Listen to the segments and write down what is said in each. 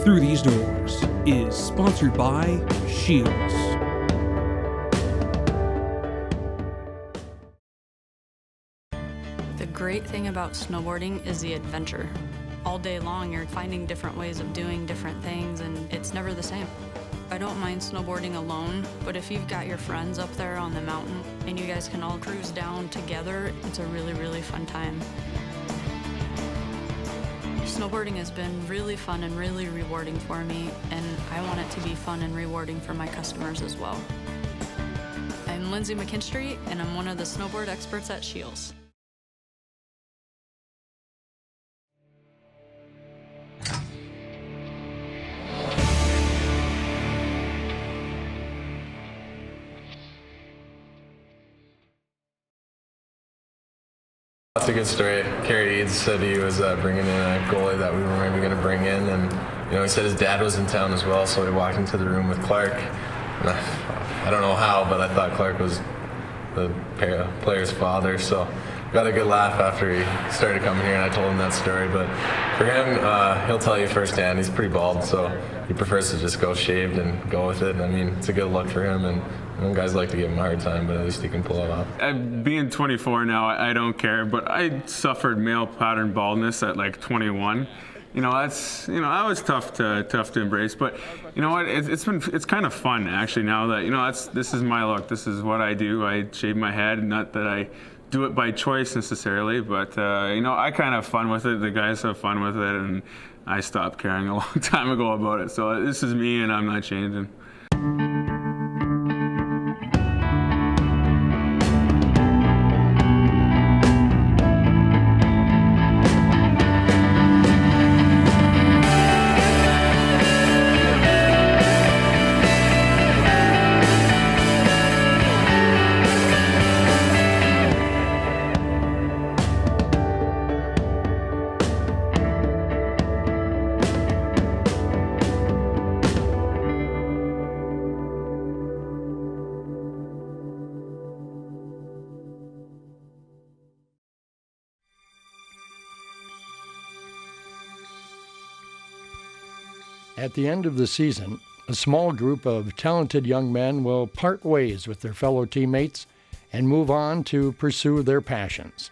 Through These Doors is sponsored by Shields. The great thing about snowboarding is the adventure. All day long you're finding different ways of doing different things, and it's never the same. I don't mind snowboarding alone, but if you've got your friends up there on the mountain and you guys can all cruise down together, it's a really, really fun time. Snowboarding has been really fun and really rewarding for me, and I want it to be fun and rewarding for my customers as well. I'm Lindsay McKinstry, and I'm one of the snowboard experts at Shields. That's a good story. Kerry Eads said he was bringing in a goalie that we were maybe going to bring in, and he said his dad was in town as well, so we walked into the room with Clark. And I don't know how, but I thought Clark was the player's father, so got a good laugh after he started coming here and I told him that story. But for him, he'll tell you firsthand, he's pretty bald, so he prefers to just go shaved and go with it. And I mean, it's a good look for him, and guys like to give him a hard time, but at least he can pull it off. Being 24 now, I don't care, but I suffered male pattern baldness at like 21. That was tough to embrace, but you know what? It's kind of fun actually now that this is my look. This is what I do. I shave my head. Not that I do it by choice necessarily, but I kind of have fun with it. The guys have fun with it, and I stopped caring a long time ago about it. So this is me, and I'm not changing. At the end of the season, a small group of talented young men will part ways with their fellow teammates and move on to pursue their passions.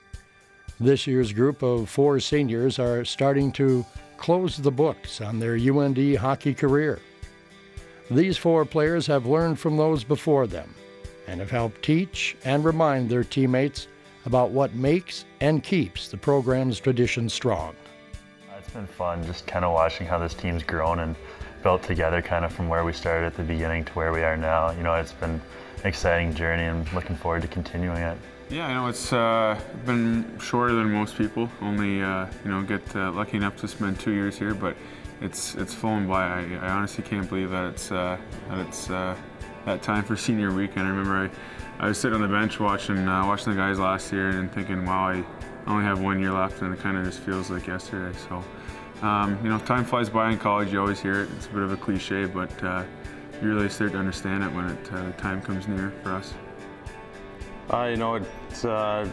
This year's group of 4 seniors are starting to close the books on their UND hockey career. These 4 players have learned from those before them and have helped teach and remind their teammates about what makes and keeps the program's tradition strong. It's been fun just kind of watching how this team's grown and built together kind of from where we started at the beginning to where we are now. It's been an exciting journey and looking forward to continuing it. Yeah, it's been shorter than most people. Only get lucky enough to spend 2 years here, but it's flown by. I honestly can't believe that it's that time for senior weekend. I remember I was sitting on the bench watching the guys last year and thinking, wow, I only have 1 year left, and it kind of just feels like yesterday. So, time flies by in college. You always hear it. It's a bit of a cliche, but you really start to understand it when the time comes near for us. It's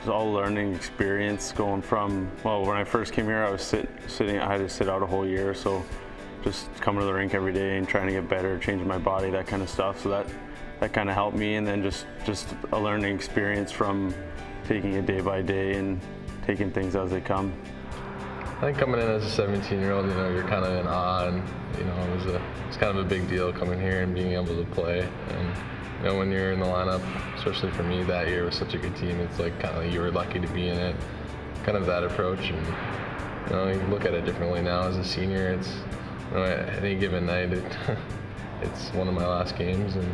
all learning experience going from, when I first came here, I was I had to sit out a whole year. So just coming to the rink every day and trying to get better, changing my body, that kind of stuff. So that kind of helped me. And then just a learning experience from taking it day by day and taking things as they come. I think coming in as a 17-year-old, you're kind of in awe, and it's kind of a big deal coming here and being able to play. And when you're in the lineup, especially for me that year with such a good team, it's like kind of you were lucky to be in it. Kind of that approach, and you look at it differently now as a senior. It's at any given night, it's one of my last games, and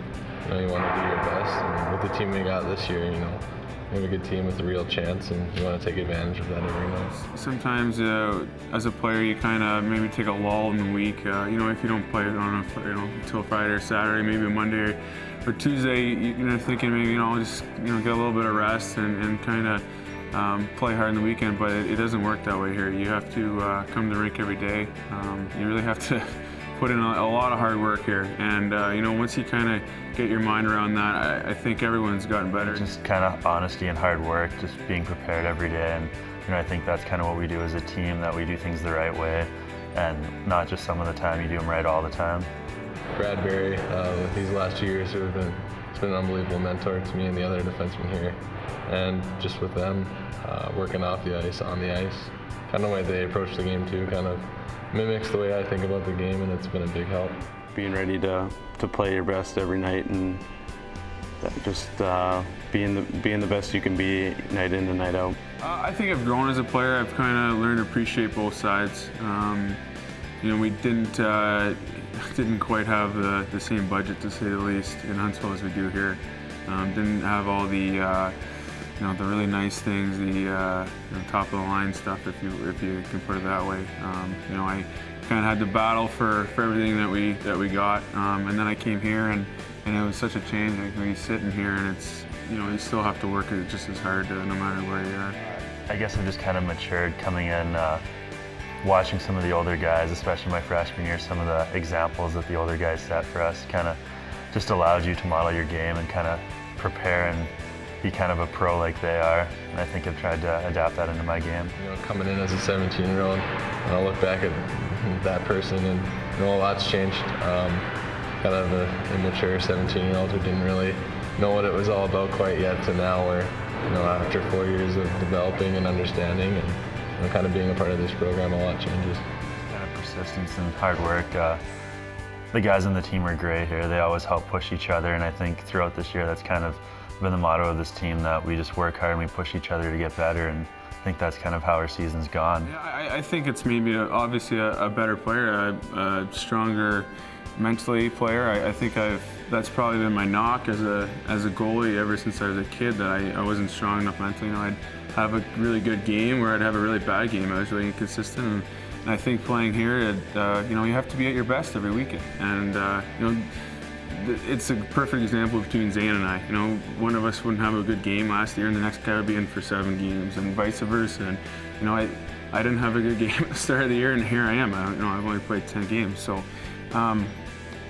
you want to do your best. And with the team we got this year, we have a good team with a real chance, and you want to take advantage of that every night. Sometimes, as a player, you kind of maybe take a lull in the week. If you don't play until Friday or Saturday, maybe Monday or Tuesday, you're thinking maybe just get a little bit of rest and kind of play hard in the weekend. But it doesn't work that way here. You have to come to the rink every day. You really have to put in a lot of hard work here, and once you kind of get your mind around that, I think everyone's gotten better. Just kind of honesty and hard work, just being prepared every day, and I think that's kind of what we do as a team, that we do things the right way. and not just some of the time, you do them right all the time. Bradbury, these last 2 years have been, it's been an unbelievable mentor to me and the other defensemen here. And just with them, working off the ice, on the ice, kind of the way they approach the game too, kind of mimics the way I think about the game, and it's been a big help. Being ready to play your best every night, and just being the best you can be night in and night out. I think I've grown as a player. I've kind of learned to appreciate both sides. You know, we didn't quite have the same budget, to say the least, in Huntsville as we do here. Didn't have all the you know, the really nice things, the you know, top of the line stuff, if you can put it that way. You know, I kind of had to battle for everything that we got, and then I came here, and it was such a change. Like, when you sit in here, and it's, you know, you still have to work it just as hard, no matter where you are. I guess I've just kind of matured coming in, watching some of the older guys, especially my freshman year. Some of the examples that the older guys set for us kind of just allowed you to model your game and kind of prepare and be kind of a pro like they are. And I think I've tried to adapt that into my game. You know, coming in as a 17-year-old, and I'll look back at that person, and you know, a lot's changed. Kind of an immature 17-year-old who didn't really know what it was all about quite yet, to now where, you know, after 4 years of developing and understanding and, you know, kind of being a part of this program, a lot changes. Kind of persistence and hard work. The guys on the team are great here. They always help push each other, and I think throughout this year that's kind of been the motto of this team, that we just work hard and we push each other to get better, and I think that's kind of how our season's gone. Yeah, I think it's maybe obviously a better player, a stronger mentally player. I think that's probably been my knock as a goalie ever since I was a kid, that I wasn't strong enough mentally. You know, I'd have a really good game, or I'd have a really bad game. I was really inconsistent, and I think playing here, you know, you have to be at your best every weekend, and you know, it's a perfect example between Zane and I. You know, one of us wouldn't have a good game last year, and the next guy would be in for 7 games, and vice versa. And you know, I didn't have a good game at the start of the year, and here I am. You know, I've only played 10 games, so.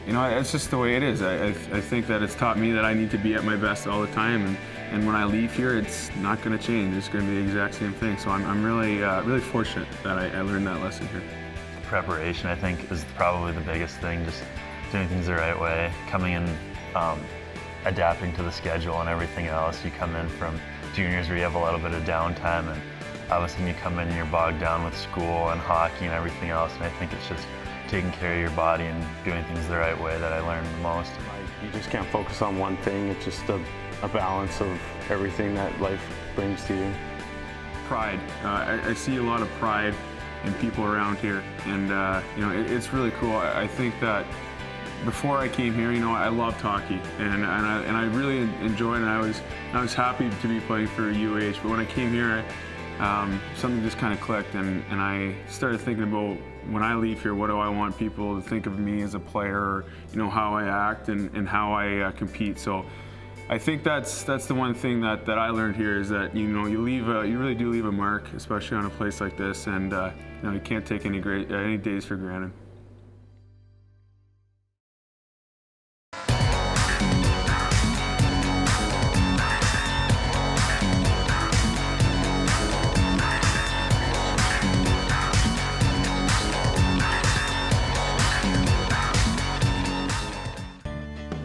You know, it's just the way it is. I think that it's taught me that I need to be at my best all the time, and when I leave here, it's not going to change. It's going to be the exact same thing. So I'm really fortunate that I learned that lesson here. Preparation, I think, is probably the biggest thing. Just doing things the right way, coming in, adapting to the schedule and everything else. You come in from juniors where you have a little bit of downtime, and all of a sudden you come in and you're bogged down with school and hockey and everything else. And I think it's just taking care of your body and doing things the right way that I learned the most. You just can't focus on one thing. It's just a balance of everything that life brings to you. Pride. I see a lot of pride in people around here, and you know, it's really cool. I think that before I came here, you know, I loved hockey, and I really enjoyed it. And I was happy to be playing for UH. But when I came here, something just kind of clicked, and I started thinking about, when I leave here, what do I want people to think of me as a player, or, you know, how I act and how I compete. So I think that's the one thing that I learned here, is that, you know, you really do leave a mark, especially on a place like this, and you know, you can't take any days for granted.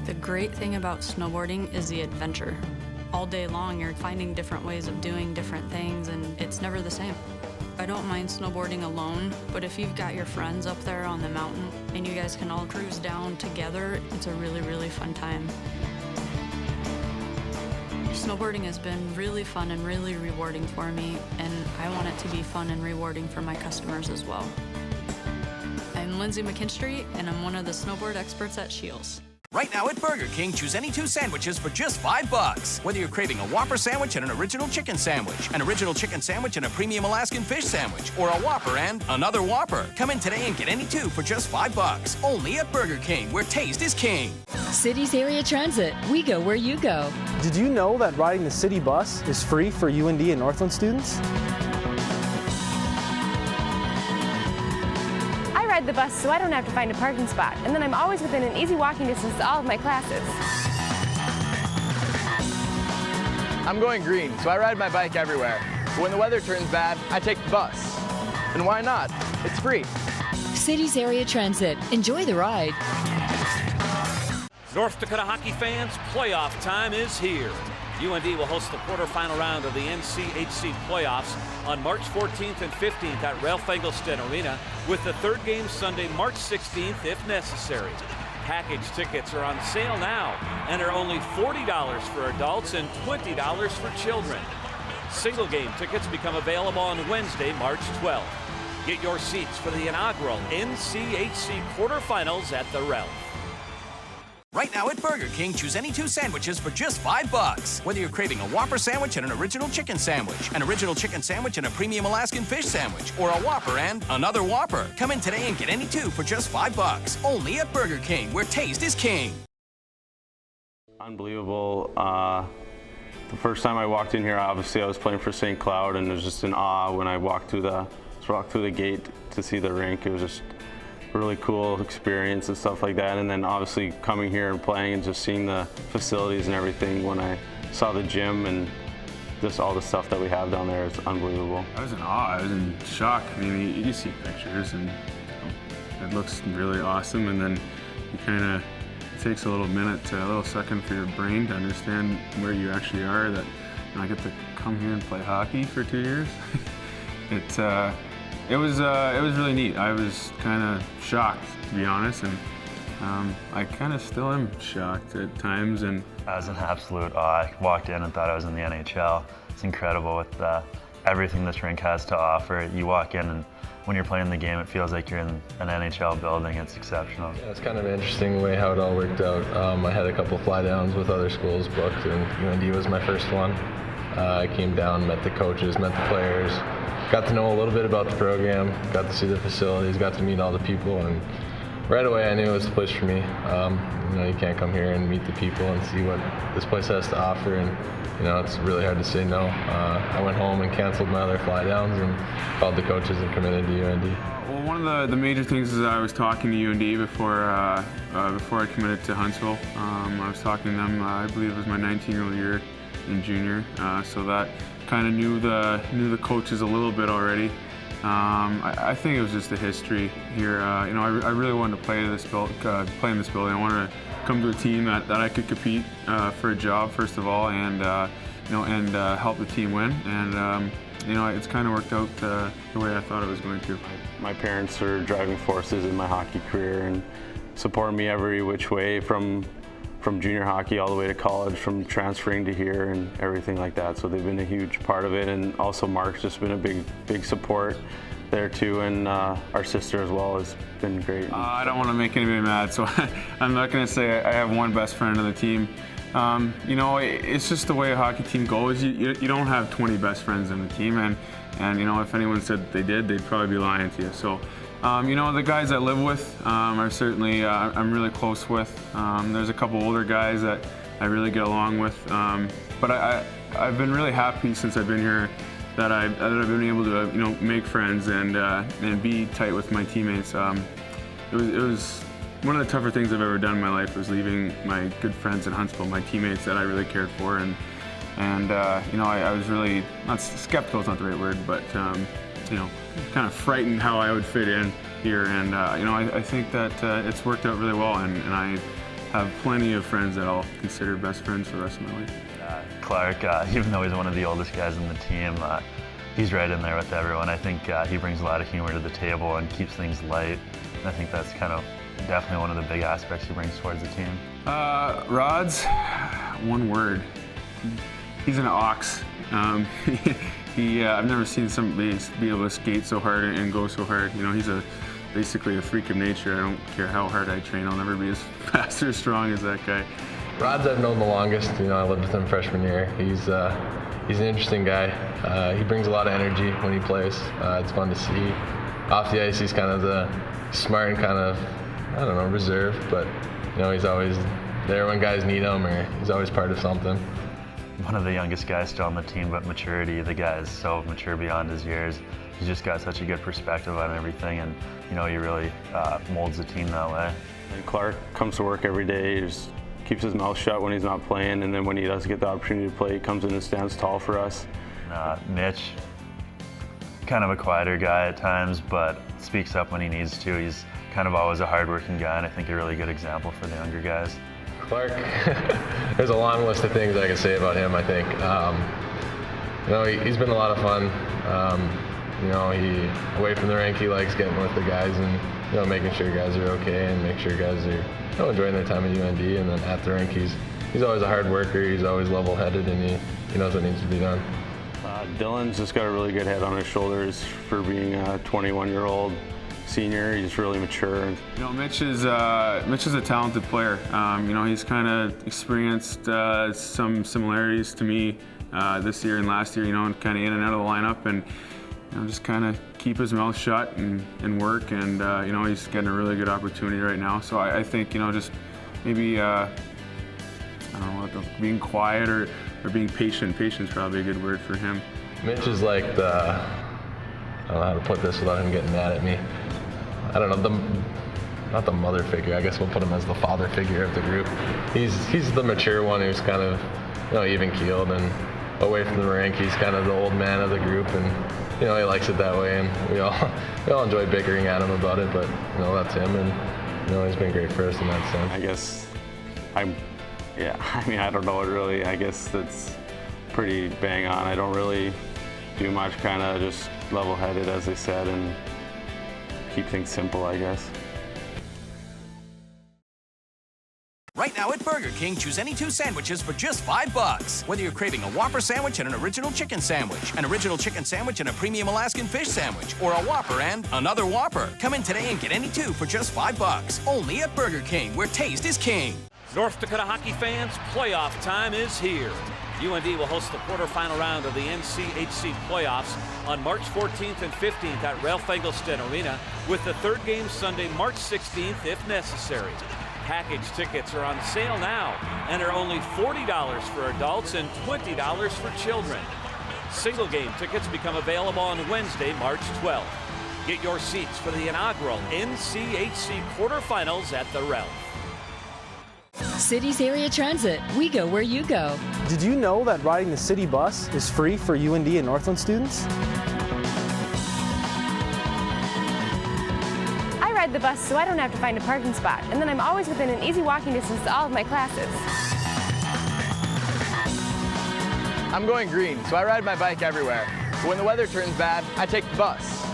The great thing about snowboarding is the adventure. All day long, you're finding different ways of doing different things, and it's never the same. I don't mind snowboarding alone, but if you've got your friends up there on the mountain and you guys can all cruise down together, it's a really, really fun time. Snowboarding has been really fun and really rewarding for me, and I want it to be fun and rewarding for my customers as well. I'm Lindsay McKinstry, and I'm one of the snowboard experts at Shields. Right now at Burger King, choose any 2 sandwiches for just $5. Whether you're craving a Whopper sandwich and an original chicken sandwich, an original chicken sandwich and a premium Alaskan fish sandwich, or a Whopper and another Whopper. Come in today and get any 2 for just $5. Only at Burger King, where taste is king. Cities Area Transit. We go where you go. Did you know that riding the city bus is free for UND and Northland students? I ride the bus so I don't have to find a parking spot, and then I'm always within an easy walking distance to all of my classes. I'm going green, so I ride my bike everywhere. But when the weather turns bad, I take the bus. And why not? It's free. Cities Area Transit. Enjoy the ride. North Dakota hockey fans, playoff time is here. UND will host the quarterfinal round of the NCHC playoffs on March 14th and 15th at Ralph Engelstad Arena, with the third game Sunday, March 16th, if necessary. Package tickets are on sale now and are only $40 for adults and $20 for children. Single game tickets become available on Wednesday, March 12th. Get your seats for the inaugural NCHC quarterfinals at the Ralph. Right now at Burger King, choose any 2 sandwiches for just $5. Whether you're craving a Whopper sandwich and an original chicken sandwich, an original chicken sandwich and a premium Alaskan fish sandwich, or a Whopper and another Whopper. Come in today and get any 2 for just $5. Only at Burger King, where taste is king. Unbelievable. The first time I walked in here, obviously I was playing for St. Cloud, and it was just in awe when I walked through the gate to see the rink. It was just really cool experience and stuff like that. And then obviously coming here and playing and just seeing the facilities and everything when I saw the gym and just all the stuff that we have down there, it's unbelievable. I was in awe, I was in shock. I mean, you see pictures and it looks really awesome, and then you kind of, it takes a little second for your brain to understand where you actually are, that I get to come here and play hockey for 2 years. It was really neat. I was kind of shocked, to be honest, and I kind of still am shocked at times. And I was in absolute awe. I walked in and thought I was in the NHL. It's incredible with everything this rink has to offer. You walk in, and when you're playing the game, it feels like you're in an NHL building. It's exceptional. Yeah, it's kind of an interesting way how it all worked out. I had a couple fly downs with other schools booked, and UND was my first one. I came down, met the coaches, met the players. Got to know a little bit about the program, got to see the facilities, got to meet all the people, and right away I knew it was the place for me. You can't come here and meet the people and see what this place has to offer, and it's really hard to say no. I went home and canceled my other fly downs and called the coaches and committed to UND. Well, one of the major things is I was talking to UND before I committed to Huntsville. I was talking to them, I believe it was my 19-year-old year in junior, so that kind of knew the coaches a little bit already. I think it was just the history here. I really wanted to play in this building. I wanted to come to a team that I could compete for a job, first of all, and help the team win. And it's kind of worked out the way I thought it was going to. My parents are driving forces in my hockey career and support me every which way, from junior hockey all the way to college, from transferring to here and everything like that. So they've been a huge part of it, and also Mark's just been a big support there too, and our sister as well has been great. I don't want to make anybody mad, so I'm not going to say I have one best friend on the team. It's just the way a hockey team goes. You don't have 20 best friends on the team, and if anyone said they did, they'd probably be lying to you. So. The guys I live with are certainly I'm really close with. There's a couple older guys that I really get along with, but I've been really happy since I've been here that I've been able to make friends and be tight with my teammates. It was one of the tougher things I've ever done in my life, was leaving my good friends in Huntsville, my teammates that I really cared for, and I was really, not skeptical is not the right word, but kind of frightened how I would fit in here, and I think that it's worked out really well, and I have plenty of friends that I'll consider best friends for the rest of my life. Clark, even though he's one of the oldest guys in the team, he's right in there with everyone. I think he brings a lot of humor to the table and keeps things light, and I think that's kind of definitely one of the big aspects he brings towards the team. Rod's, one word, he's an ox. I've never seen somebody be able to skate so hard and go so hard. He's basically a freak of nature. I don't care how hard I train, I'll never be as fast or strong as that guy. Rod's I've known the longest. I lived with him freshman year. He's an interesting guy. He brings a lot of energy when he plays. It's fun to see. Off the ice, he's kind of the smart and kind of, reserved, but he's always there when guys need him, or he's always part of something. One of the youngest guys still on the team, but maturity, the guy is so mature beyond his years. He's just got such a good perspective on everything, and he really molds the team that way. And Clark comes to work every day, just keeps his mouth shut when he's not playing, and then when he does get the opportunity to play, he comes in and stands tall for us. Mitch, kind of a quieter guy at times, but speaks up when he needs to. He's kind of always a hardworking guy, and I think a really good example for the younger guys. Clark, there's a long list of things I could say about him, I think. He's been a lot of fun. Away from the rink, he likes getting with the guys and, making sure guys are okay and make sure guys are, enjoying their time at UND. And then at the rink, he's always a hard worker. He's always level-headed, and he knows what needs to be done. Dylan's just got a really good head on his shoulders for being a 21-year-old senior. He's really mature. Mitch is a talented player. He's kind of experienced some similarities to me this year and last year. And kind of in and out of the lineup, and just kind of keep his mouth shut and work. And he's getting a really good opportunity right now. So I think just maybe being quiet or being patient. Patience is probably a good word for him. Mitch is like I don't know how to put this without him getting mad at me. I don't know, not the mother figure. I guess we'll put him as the father figure of the group. He's the mature one who's kind of even keeled, and away from the rink, he's kind of the old man of the group, and he likes it that way. And we all enjoy bickering at him about it, but that's him, and he's been great for us in that sense. I guess I don't know what really. I guess that's pretty bang on. I don't really do much, kind of just level-headed, as I said, and keep things simple, I guess. Right now at Burger King, choose any 2 sandwiches for just $5. Whether you're craving a Whopper sandwich and an original chicken sandwich, an original chicken sandwich and a premium Alaskan fish sandwich, or a Whopper and another Whopper. Come in today and get any 2 for just $5. Only at Burger King, where taste is king. North Dakota hockey fans, playoff time is here. UND will host the quarterfinal round of the NCHC playoffs on March 14th and 15th at Ralph Engelstad Arena, with the third game Sunday, March 16th, if necessary. Package tickets are on sale now and are only $40 for adults and $20 for children. Single game tickets become available on Wednesday, March 12th. Get your seats for the inaugural NCHC quarterfinals at the Ralph. Cities Area Transit. We go where you go. Did you know that riding the city bus is free for UND and Northland students? I ride the bus so I don't have to find a parking spot, and then I'm always within an easy walking distance to all of my classes. I'm going green, so I ride my bike everywhere. But when the weather turns bad, I take the bus.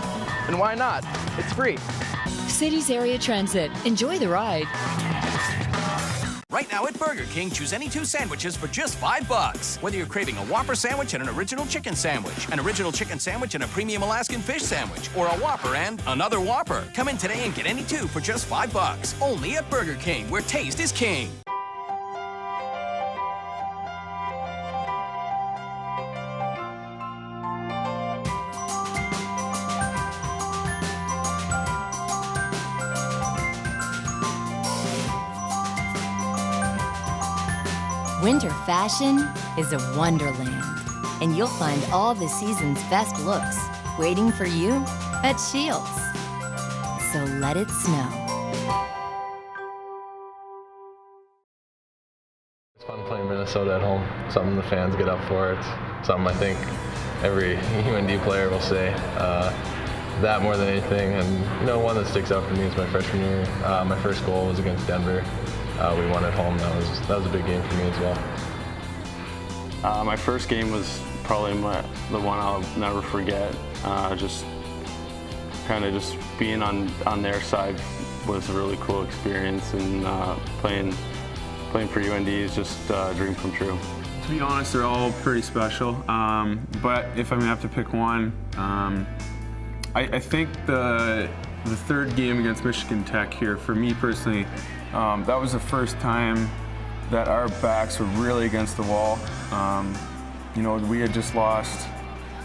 And why not? It's free. Cities Area Transit. Enjoy the ride. Right now at Burger King, choose any 2 sandwiches for just $5. Whether you're craving a Whopper sandwich and an original chicken sandwich, an original chicken sandwich and a premium Alaskan fish sandwich, or a Whopper and another Whopper. Come in today and get any 2 for just $5. Only at Burger King, where taste is king. Winter fashion is a wonderland, and you'll find all the season's best looks waiting for you at Shields. So let it snow. It's fun playing Minnesota at home, something the fans get up for. It's something I think every UND player will say. That more than anything, and one that sticks out for me is my freshman year. My first goal was against Denver. We won at home. That was a big game for me as well. My first game was probably the one I'll never forget. Just being on their side was a really cool experience, and playing for UND is just a dream come true. To be honest, they're all pretty special. But if I'm gonna have to pick one, I think the third game against Michigan Tech here, for me personally, that was the first time that our backs were really against the wall. We had just lost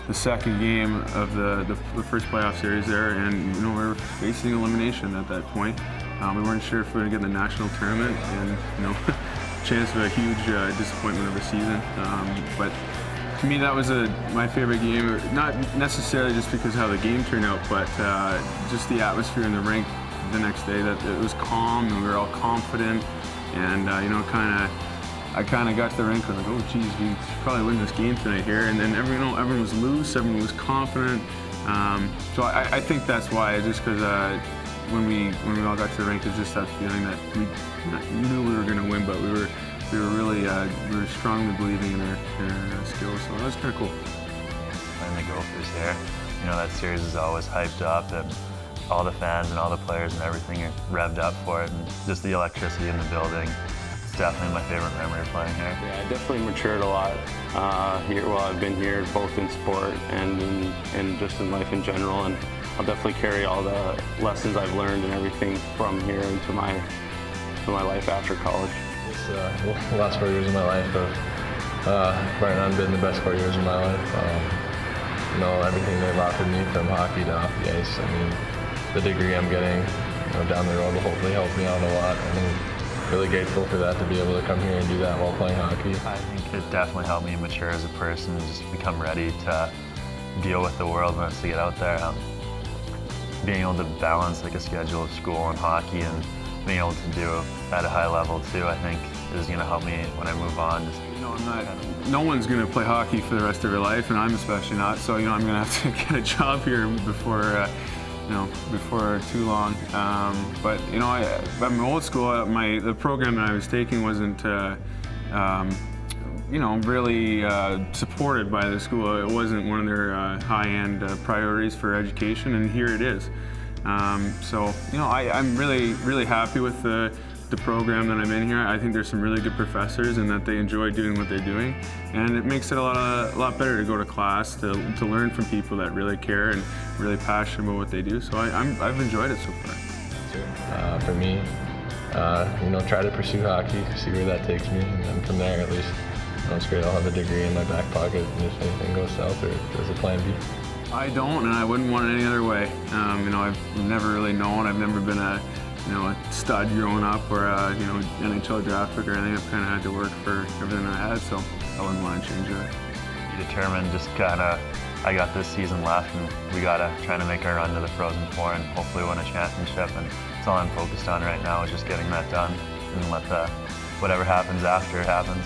the second game of the first playoff series there, and we were facing elimination at that point. We weren't sure if we were going to get in the national tournament, and chance of a huge disappointment of the season. But to me, that was my favorite game. Not necessarily just because of how the game turned out, but just the atmosphere in the rink the next day. That it was calm, and we were all confident, and I kind of got to the rink and like, oh geez, we should probably win this game tonight here. And then everyone was loose, everyone was confident, So I think that's why, just because when we all got to the rink, it's just that feeling that we knew we were going to win, but we were strongly believing in our skills. So that was kind of cool. Playing the Gophers here, you know, that series is always hyped up, and all the fans and all the players and everything are revved up for it, and just the electricity in the building. It's definitely my favorite memory of playing here. Yeah, I definitely matured a lot here while I've been here, both in sport and just in life in general. And I'll definitely carry all the lessons I've learned and everything from here into my life after college. The last 4 years of my life have right now been the best 4 years of my life. You know, everything they've offered me from hockey to off the ice. I mean, the degree I'm getting, you know, down the road will hopefully help me out a lot. I'm really grateful for that, to be able to come here and do that while playing hockey. I think it definitely helped me mature as a person and just become ready to deal with the world when it's to get out there. Being able to balance like a schedule of school and hockey and being able to do at a high level too, I think is going to help me when I move on. You know, no one's going to play hockey for the rest of their life, and I'm especially not. So, you know, I'm going to have to get a job here before too long. But you know, I'm old school. The program that I was taking wasn't, you know, really supported by the school. It wasn't one of their high-end priorities for education, and here it is. So, you know, I'm really happy with the program that I'm in here. I think there's some really good professors, and that they enjoy doing what they're doing, and it makes it a lot better to go to class, to learn from people that really care and really passionate about what they do. So I've enjoyed it so far. For me, you know, try to pursue hockey, see where that takes me, and then from there, at least, you know, it's great. I'll have a degree in my back pocket, and if anything goes south, or there's a plan B. I don't, and I wouldn't want it any other way. You know, I've never really known. I've never been a stud growing up, or you know, NHL draft pick or anything. I've kind of had to work for everything I had, so I wouldn't want to change that. Be determined, just kind of, I got this season left, and we got to try to make our run to the Frozen Four and hopefully win a championship. And that's all I'm focused on right now, is just getting that done, and let whatever happens after happens.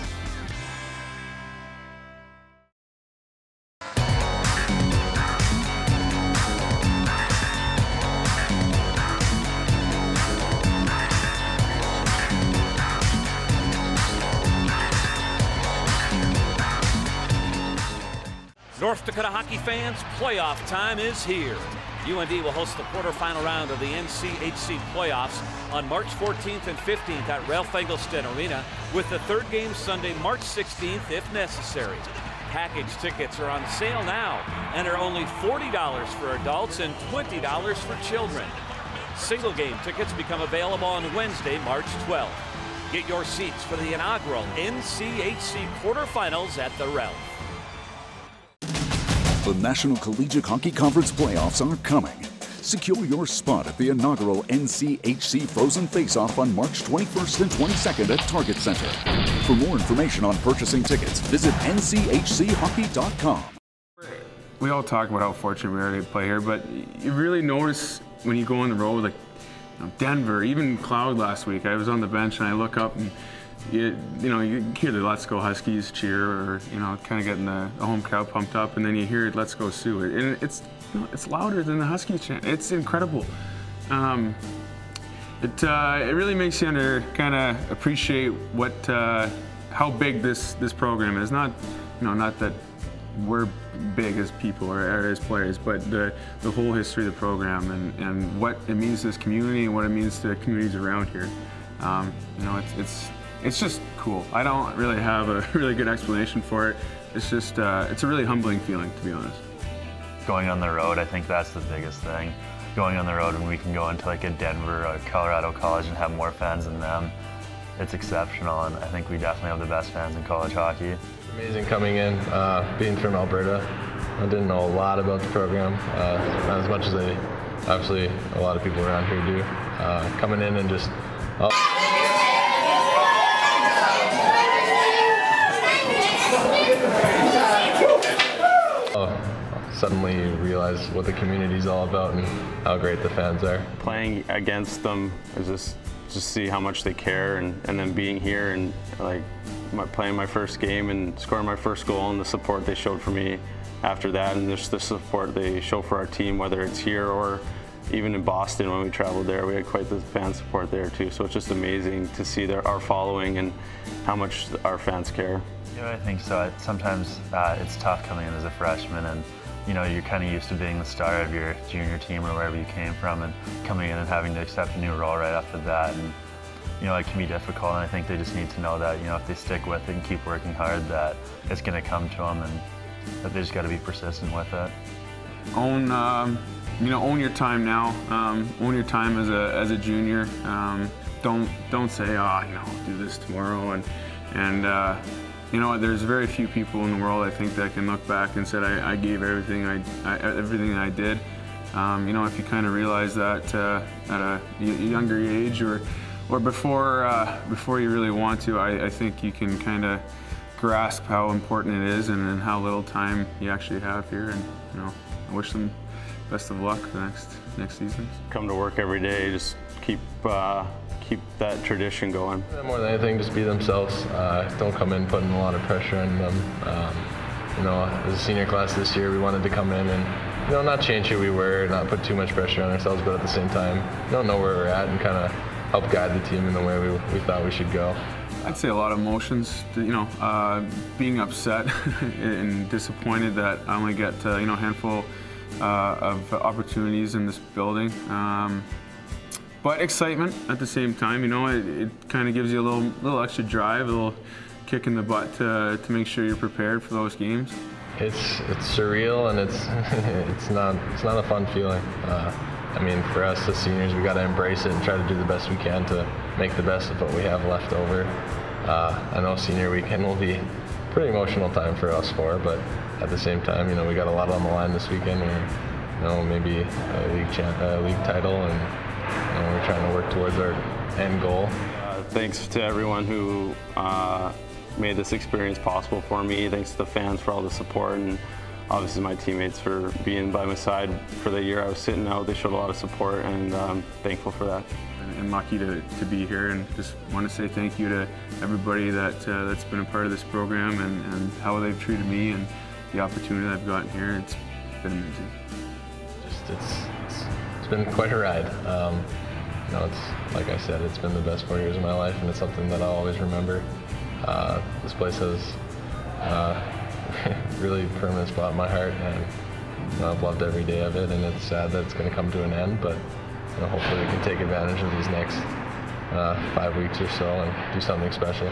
North Dakota hockey fans, playoff time is here. UND will host the quarterfinal round of the NCHC playoffs on March 14th and 15th at Ralph Engelstad Arena, with the third game Sunday, March 16th, if necessary. Package tickets are on sale now and are only $40 for adults and $20 for children. Single game tickets become available on Wednesday, March 12th. Get your seats for the inaugural NCHC quarterfinals at the Ralph. The National Collegiate Hockey Conference playoffs are coming. Secure your spot at the inaugural NCHC Frozen Face-Off on March 21st and 22nd at Target Center. For more information on purchasing tickets, visit nchchockey.com. We all talk about how fortunate we are to play here, but you really notice when you go on the road, like, you know, Denver, even Cloud last week. I was on the bench and I look up and you hear the Let's Go Huskies cheer, or, you know, kind of getting the home crowd pumped up, and then you hear Let's Go Sioux, and it's louder than the Huskies chant. It's incredible. It really makes you kind of appreciate how big this program is. Not that we're big as people or as players, but the whole history of the program and what it means to this community and what it means to communities around here. You know, it's just cool. I don't really have a really good explanation for it. It's just, it's a really humbling feeling, to be honest. Going on the road, I think that's the biggest thing. Going on the road when we can go into like a Denver or a Colorado college and have more fans than them, it's exceptional, and I think we definitely have the best fans in college hockey. It's amazing coming in, being from Alberta. I didn't know a lot about the program, not as much as obviously a lot of people around here do. Coming in and just suddenly you realize what the community's all about and how great the fans are. Playing against them is just see how much they care, and then being here and like playing my first game and scoring my first goal, and the support they showed for me after that, and just the support they show for our team, whether it's here or even in Boston when we traveled there, we had quite the fan support there too. So it's just amazing to see our following and how much our fans care. Yeah, I think so. Sometimes it's tough coming in as a freshman, and you're kind of used to being the star of your junior team or wherever you came from, and coming in and having to accept a new role right off the bat. And it can be difficult, and I think they just need to know that if they stick with it and keep working hard, that it's going to come to them, and that they just got to be persistent with it. Own your time now. Own your time as a junior. Don't say, I'll do this tomorrow. And there's very few people in the world, I think, that can look back and say I gave everything everything I did. If you kind of realize that at a younger age or before you really want to, I think you can kind of grasp how important it is and how little time you actually have here. And I wish them best of luck the next season. Come to work every day, just keep that tradition going. More than anything, just be themselves. Don't come in putting a lot of pressure on them. As a senior class this year, we wanted to come in and not change who we were, not put too much pressure on ourselves, but at the same time, know where we're at and kind of help guide the team in the way we thought we should go. I'd say a lot of emotions, being upset and disappointed that I only get a handful of opportunities in this building. But excitement at the same time, it kind of gives you a little extra drive, a little kick in the butt to make sure you're prepared for those games. It's surreal, and it's not a fun feeling. For us as seniors, we got to embrace it and try to do the best we can to make the best of what we have left over. I know senior weekend will be a pretty emotional time for us but at the same time, we got a lot on the line this weekend. Maybe a league title, and we're trying to work towards our end goal. Thanks to everyone who made this experience possible for me. Thanks to the fans for all the support, and obviously my teammates for being by my side for the year I was sitting out. They showed a lot of support, and I'm thankful for that. And lucky to be here, and just want to say thank you to everybody that's been a part of this program and how they've treated me and the opportunity I've gotten here. It's been amazing. It's been quite a ride. It's like I said, it's been the best 4 years of my life, and it's something that I'll always remember. This place has really permanent spot in my heart, and I've loved every day of it, and it's sad that it's going to come to an end, but hopefully we can take advantage of these next 5 weeks or so and do something special.